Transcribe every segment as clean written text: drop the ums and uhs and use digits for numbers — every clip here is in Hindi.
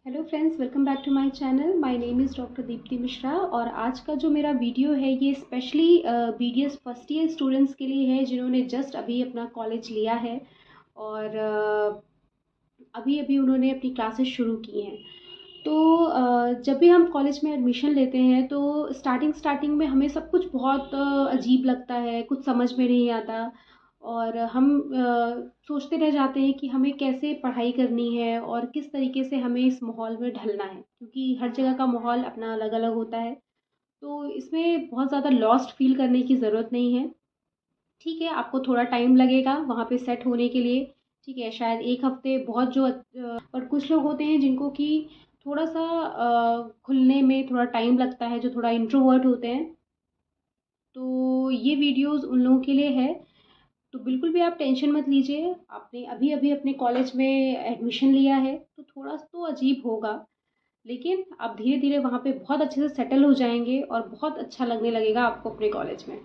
Hello friends, welcome back to my channel. My name is doctor Deepti Mishra और आज का जो मेरा वीडियो है ये specially BDS first year students के लिए है जिन्होंने जस्ट अभी अपना कॉलेज लिया है और अभी अभी उन्होंने अपनी क्लासेस शुरू की हैं। तो जब भी हम कॉलेज में एडमिशन लेते हैं तो स्टार्टिंग में हमें सब कुछ बहुत अजीब लगता है, कुछ समझ में नहीं आता और हम सोचते रह जाते हैं कि हमें कैसे पढ़ाई करनी है और किस तरीके से हमें इस माहौल में ढलना है, क्योंकि हर जगह का माहौल अपना अलग अलग होता है। तो इसमें बहुत ज़्यादा लॉस्ट फील करने की ज़रूरत नहीं है। ठीक है, आपको थोड़ा टाइम लगेगा वहाँ पे सेट होने के लिए। ठीक है, शायद 1 हफ़्ते बहुत और कुछ लोग होते हैं जिनको कि थोड़ा-सा खुलने में थोड़ा टाइम लगता है, जो थोड़ा इंट्रोवर्ट होते हैं। तो ये वीडियोज़ उन लोगों के लिए है। तो बिल्कुल भी आप टेंशन मत लीजिए। आपने अभी-अभी अपने कॉलेज में एडमिशन लिया है, तो थोड़ा तो अजीब होगा, लेकिन आप धीरे-धीरे वहाँ पे बहुत अच्छे से सेटल हो जाएँगे और बहुत अच्छा लगने लगेगा आपको अपने कॉलेज में।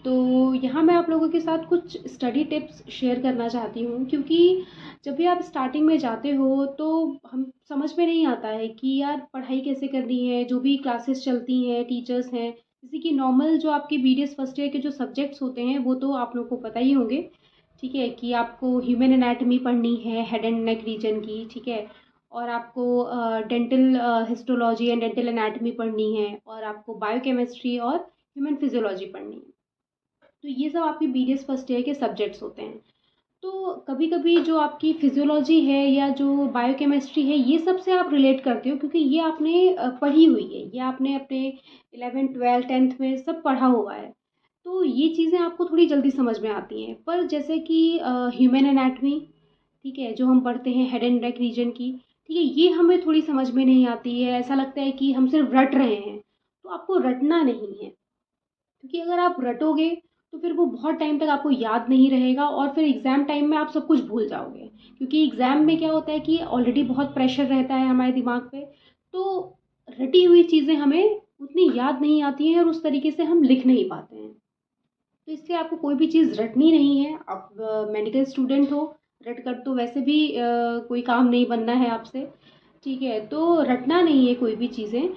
तो यहाँ मैं आप लोगों के साथ कुछ स्टडी टिप्स शेयर करना चाहती हूँ, क्योंकि जब भी आप स्टार्टिंग में जाते हो तो हम समझ में नहीं आता है कि यार पढ़ाई कैसे करनी है। जो भी क्लासेस चलती हैं, टीचर्स हैं, जैसे कि नॉर्मल जो आपके बीडीएस फर्स्ट ईयर के जो सब्जेक्ट्स होते हैं वो तो आप लोग को पता ही होंगे। ठीक है, कि आपको ह्यूमन एनाटमी पढ़नी है, हेड एंड नेक रीजन की। ठीक है, और आपको dental histology and dental anatomy पढ़नी है और आपको बायोकेमिस्ट्री और ह्यूमन फिजियोलॉजी पढ़नी है। तो ये सब आपके बीडीएस फर्स्ट ईयर के सब्जेक्ट्स होते हैं। तो कभी-कभी जो आपकी फिजियोलॉजी है या जो बायोकेमिस्ट्री है, ये सब से आप रिलेट करते हो, क्योंकि ये आपने पढ़ी हुई है, ये आपने अपने 11th 12th 10th में सब पढ़ा हुआ है। तो ये चीज़ें आपको थोड़ी जल्दी समझ में आती हैं। पर जैसे कि ह्यूमन एनाटमी, ठीक है, जो हम पढ़ते हैं हेड एंड नेक रीजन की, ठीक है, ये हमें थोड़ी समझ में नहीं आती है। ऐसा लगता है कि हम सिर्फ रट रहे हैं। तो आपको रटना नहीं है, क्योंकि अगर आप रटोगे तो फिर वो बहुत टाइम तक आपको याद नहीं रहेगा और फिर एग्ज़ाम टाइम में आप सब कुछ भूल जाओगे। क्योंकि एग्ज़ाम में क्या होता है कि ऑलरेडी बहुत प्रेशर रहता है हमारे दिमाग पे, तो रटी हुई चीज़ें हमें उतनी याद नहीं आती हैं और उस तरीके से हम लिख नहीं पाते हैं। तो इसलिए आपको कोई भी चीज़ रटनी नहीं है। आप मेडिकल स्टूडेंट हो, रट कर तो वैसे भी कोई काम नहीं बनना है आपसे। ठीक है, तो रटना नहीं है कोई भी चीज़ें।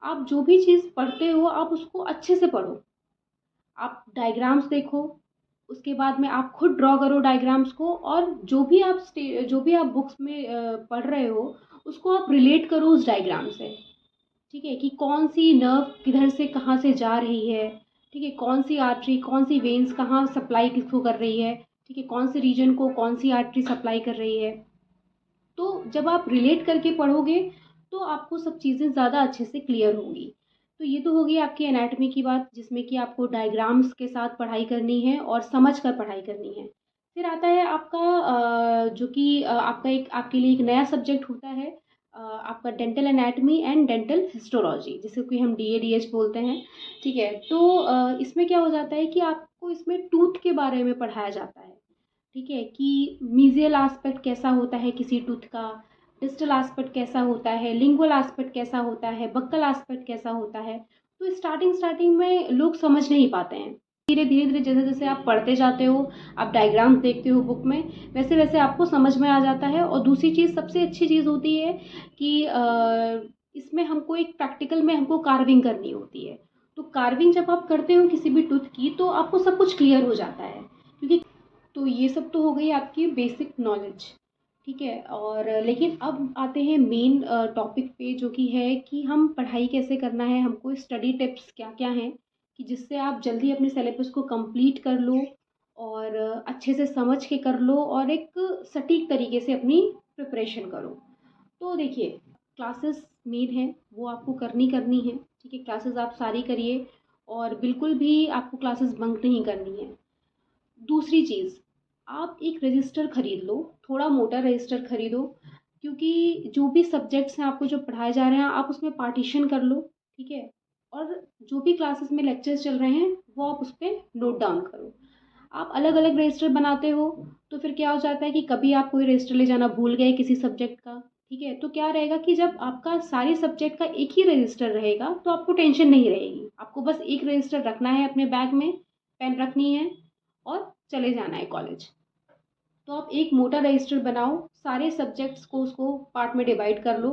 आप जो भी चीज़ पढ़ते हो आप उसको अच्छे से पढ़ो। आप डायग्राम्स देखो, उसके बाद में आप खुद ड्रॉ करो डायग्राम्स को, और जो भी आप बुक्स में पढ़ रहे हो उसको आप रिलेट करो उस डायग्राम से। ठीक है, कि कौन सी नर्व किधर से कहाँ से जा रही है। ठीक है, कौन सी आर्टरी, कौन सी वेन्स कहाँ सप्लाई किसको कर रही है। ठीक है, कौन से रीजन को कौन सी आर्टरी सप्लाई कर रही है। तो जब आप रिलेट करके पढ़ोगे तो आपको सब चीज़ें ज़्यादा अच्छे से क्लियर होंगी। तो ये तो होगी आपकी एनाटॉमी की बात, जिसमें कि आपको डायग्राम्स के साथ पढ़ाई करनी है और समझ कर पढ़ाई करनी है। फिर आता है आपका जो कि आपका एक आपके लिए एक नया सब्जेक्ट होता है, आपका dental anatomy and dental histology, जिसे कि हम डीएडीएच बोलते हैं। ठीक है, तो इसमें क्या हो जाता है कि आपको इसमें टूथ के बारे में पढ़ाया जाता है। ठीक है, कि मीज़ियल एस्पेक्ट कैसा होता है किसी टूथ का, डिस्टल एस्पेक्ट कैसा होता है, लिंगुअल एस्पेक्ट कैसा होता है, बक्कल एस्पेक्ट कैसा होता है। तो स्टार्टिंग में लोग समझ नहीं पाते हैं। धीरे-धीरे जैसे-जैसे आप पढ़ते जाते हो, आप डायग्राम्स देखते हो बुक में, वैसे-वैसे आपको समझ में आ जाता है। और दूसरी चीज़, सबसे अच्छी चीज़ होती है कि इसमें हमको एक प्रैक्टिकल में हमको कार्विंग करनी होती है। तो कार्विंग जब आप करते हो किसी भी टूथ की, तो आपको सब कुछ क्लियर हो जाता है, क्योंकि तो ये सब तो हो गई आपकी बेसिक नॉलेज। ठीक है, और लेकिन अब आते हैं मेन टॉपिक पे, जो कि है कि हम पढ़ाई कैसे करना है, हमको स्टडी टिप्स क्या-क्या हैं कि जिससे आप जल्दी अपने सिलेबस को कंप्लीट कर लो और अच्छे से समझ के कर लो और एक सटीक तरीके से अपनी प्रिपरेशन करो। तो देखिए, क्लासेस मेन है, वो आपको करनी है। ठीक है, क्लासेस आप सारी करिए और बिल्कुल भी आपको क्लासेस बंक नहीं करनी है। दूसरी चीज़, आप एक रजिस्टर खरीद लो, थोड़ा मोटा रजिस्टर खरीदो, क्योंकि जो भी सब्जेक्ट्स हैं आपको जो पढ़ाए जा रहे हैं आप उसमें पार्टीशन कर लो। ठीक है, और जो भी क्लासेस में लेक्चर्स चल रहे हैं वो आप उस पर नोट डाउन करो। आप अलग अलग रजिस्टर बनाते हो तो फिर क्या हो जाता है कि कभी आप कोई रजिस्टर ले जाना भूल गए किसी सब्जेक्ट का। ठीक है, तो क्या रहेगा कि जब आपका सारे सब्जेक्ट का एक ही रजिस्टर रहेगा तो आपको टेंशन नहीं रहेगी। आपको बस एक रजिस्टर रखना है अपने बैग में, पेन रखनी है और चले जाना है कॉलेज। तो आप एक मोटा रजिस्टर बनाओ, सारे सब्जेक्ट्स को उसको पार्ट में डिवाइड कर लो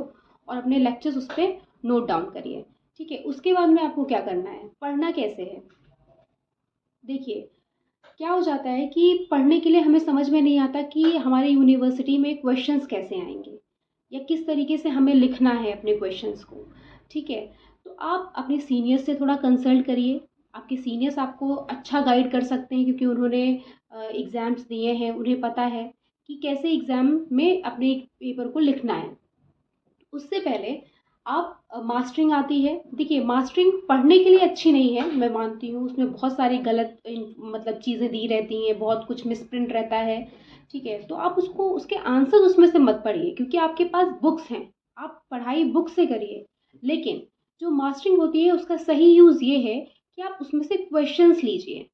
और अपने लेक्चर्स उस पर नोट डाउन करिए। ठीक है, उसके बाद में आपको क्या करना है, पढ़ना कैसे है। देखिए, क्या हो जाता है कि पढ़ने के लिए हमें समझ में नहीं आता कि हमारे यूनिवर्सिटी में क्वेश्चंस कैसे आएंगे या किस तरीके से हमें लिखना है अपने क्वेश्चंस को। ठीक है, तो आप अपने सीनियर्स से थोड़ा कंसल्ट करिए। आपके सीनियर्स आपको अच्छा गाइड कर सकते हैं क्योंकि उन्होंने एग्ज़ाम्स दिए हैं, उन्हें पता है कि कैसे एग्ज़ाम में अपने पेपर को लिखना है। उससे पहले आप मास्टरिंग आती है। देखिए, मास्टरिंग पढ़ने के लिए अच्छी नहीं है, मैं मानती हूँ, उसमें बहुत सारी गलत मतलब चीज़ें दी रहती हैं, बहुत कुछ मिसप्रिंट रहता है। ठीक है, तो आप उसको उसके आंसर उसमें से मत पढ़िए क्योंकि आपके पास बुक्स हैं, आप पढ़ाई बुक से करिए। लेकिन जो मास्टरिंग होती है उसका सही यूज़ ये है कि आप उसमें से क्वेश्चंस लीजिए।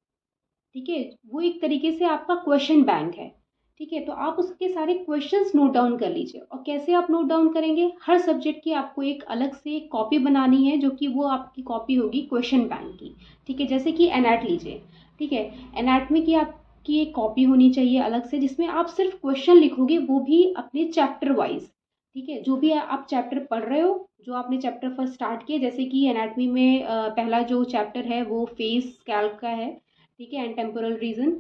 ठीक है, वो एक तरीके से आपका क्वेश्चन बैंक है। ठीक है, तो आप उसके सारे क्वेश्चंस नोट डाउन कर लीजिए। और कैसे आप नोट डाउन करेंगे, हर सब्जेक्ट की आपको एक अलग से कॉपी बनानी है जो कि वो आपकी कॉपी होगी क्वेश्चन बैंक की। ठीक है, जैसे कि एनएट लीजिए। ठीक है, एनाटमी की आपकी एक कॉपी होनी चाहिए अलग से जिसमें आप सिर्फ क्वेश्चन लिखोगे, वो भी अपने चैप्टर वाइज। ठीक है, जो भी आप चैप्टर पढ़ रहे हो, जो आपने चैप्टर फर्स्ट स्टार्ट किया, जैसे कि एनाटमी में पहला जो चैप्टर है वो फेस स्कैल्प का है। ठीक है, एंड टेम्पोरल रीजन।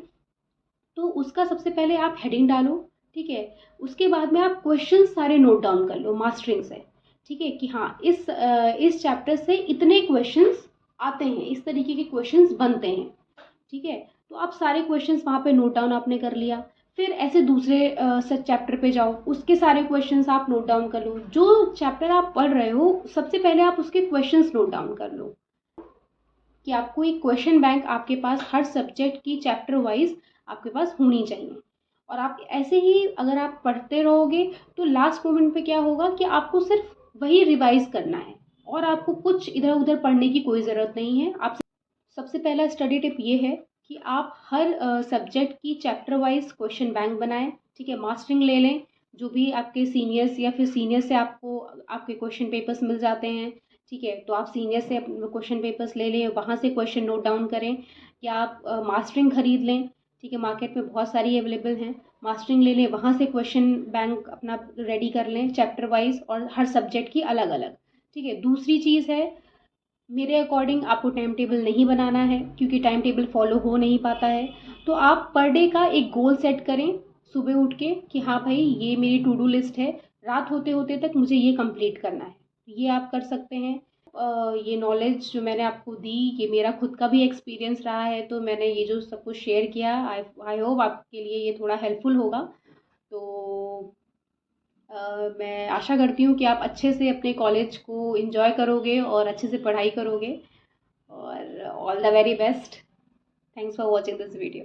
तो उसका सबसे पहले आप हेडिंग डालो। ठीक है, उसके बाद में आप क्वेश्चन सारे नोट डाउन कर लो मास्टरिंग से। ठीक है, कि हाँ इस चैप्टर से इतने क्वेश्चंस आते हैं, इस तरीके के क्वेश्चंस बनते हैं। ठीक है, तो आप सारे क्वेश्चंस वहाँ पे नोट डाउन आपने कर लिया। फिर ऐसे दूसरे चैप्टर पे जाओ, उसके सारे क्वेश्चंस आप नोट डाउन कर लो। जो चैप्टर आप पढ़ रहे हो सबसे पहले आप उसके क्वेश्चंस नोट डाउन कर लो कि आपको एक क्वेश्चन बैंक आपके पास हर सब्जेक्ट की चैप्टर वाइज आपके पास होनी चाहिए। और आप ऐसे ही अगर आप पढ़ते रहोगे तो लास्ट मोमेंट पे क्या होगा कि आपको सिर्फ वही रिवाइज करना है और आपको कुछ इधर उधर पढ़ने की कोई ज़रूरत नहीं है। आप सबसे पहला स्टडी टिप ये है कि आप हर सब्जेक्ट की चैप्टर वाइज क्वेश्चन बैंक बनाएं। ठीक है, मास्टरिंग ले लें, जो भी आपके सीनियर्स या फिर सीनियर से आपको आपके क्वेश्चन पेपर्स मिल जाते हैं। ठीक है, तो आप सीनियर से क्वेश्चन पेपर्स ले लें, वहाँ से क्वेश्चन नोट डाउन करें, या आप मास्टरिंग खरीद लें। ठीक है, मार्केट में बहुत सारी अवेलेबल हैं, मास्टरिंग ले लें, वहाँ से क्वेश्चन बैंक अपना रेडी कर लें चैप्टर वाइज और हर सब्जेक्ट की अलग अलग। ठीक है, दूसरी चीज़ है, मेरे अकॉर्डिंग आपको टाइम टेबल नहीं बनाना है क्योंकि टाइम टेबल फॉलो हो नहीं पाता है। तो आप पर डे का एक गोल सेट करें सुबह उठ के कि हाँ भाई ये मेरी टू डू लिस्ट है, रात होते होते तक मुझे ये कंप्लीट करना है। ये आप कर सकते हैं। ये नॉलेज जो मैंने आपको दी, ये मेरा खुद का भी एक्सपीरियंस रहा है, तो मैंने ये जो सब कुछ शेयर किया, आई होप आपके लिए ये थोड़ा हेल्पफुल होगा। तो मैं आशा करती हूँ कि आप अच्छे से अपने कॉलेज को एंजॉय करोगे और अच्छे से पढ़ाई करोगे। और all the very best. Thanks for watching this video.